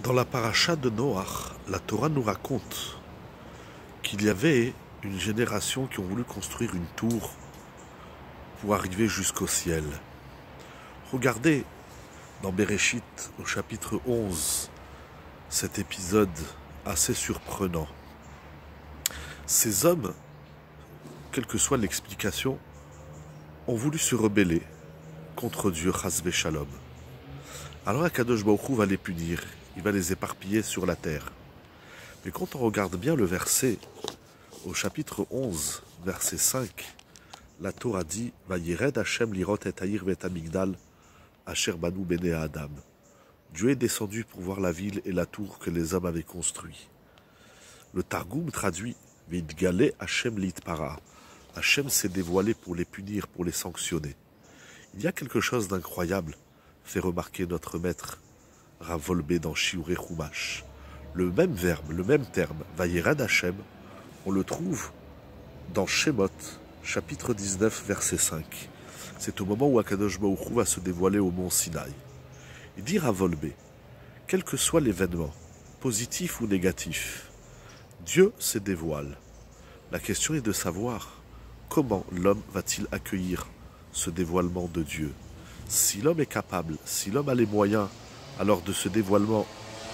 Dans la paracha de Noach, la Torah nous raconte qu'il y avait une génération qui ont voulu construire une tour pour arriver jusqu'au ciel. Regardez dans Bereshit, au chapitre 11, cet épisode assez surprenant. Ces hommes, quelle que soit l'explication, ont voulu se rebeller contre Dieu, Chas v'Shalom. Alors Akadosh Baruch Hu va les punir, il va les éparpiller sur la terre. Mais quand on regarde bien le verset, au chapitre 11, verset 5, la Torah dit « Vayired Hashem lirot et haïr vet amigdal, asher banu bene Adam ». Dieu est descendu pour voir la ville et la tour que les hommes avaient construit. Le Targum traduit « Vidgale Hashem litpara ». Hashem s'est dévoilé pour les punir, pour les sanctionner. Il y a quelque chose d'incroyable, fait remarquer notre maître Rav Wolbe dans Shiurei Chumash. Le même verbe, le même terme, Vayired Hashem, on le trouve dans Shemot, chapitre 19, verset 5. C'est au moment où Akadosh Baruch Hu va se dévoiler au mont Sinaï. Il dit Rav Wolbe, quel que soit l'événement, positif ou négatif, Dieu se dévoile. La question est de savoir comment l'homme va-t-il accueillir ce dévoilement de Dieu. Si l'homme est capable, si l'homme a les moyens, alors de ce dévoilement,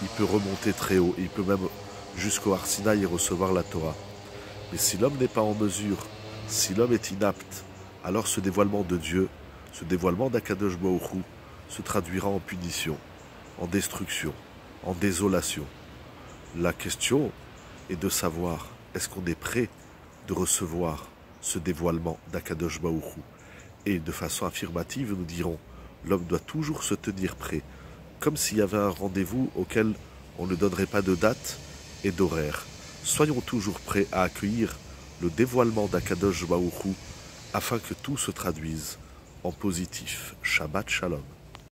il peut remonter très haut, il peut même jusqu'au Har Sinaï et recevoir la Torah. Mais si l'homme n'est pas en mesure, si l'homme est inapte, alors ce dévoilement de Dieu, ce dévoilement d'Akadosh Baruch Hu, se traduira en punition, en destruction, en désolation. La question est de savoir, est-ce qu'on est prêt de recevoir ce dévoilement d'Akadosh Baruch Hu? Et de façon affirmative, nous dirons, l'homme doit toujours se tenir prêt, comme s'il y avait un rendez-vous auquel on ne donnerait pas de date et d'horaire. Soyons toujours prêts à accueillir le dévoilement d'Akadosh Baruch Hu afin que tout se traduise en positif. Shabbat Shalom.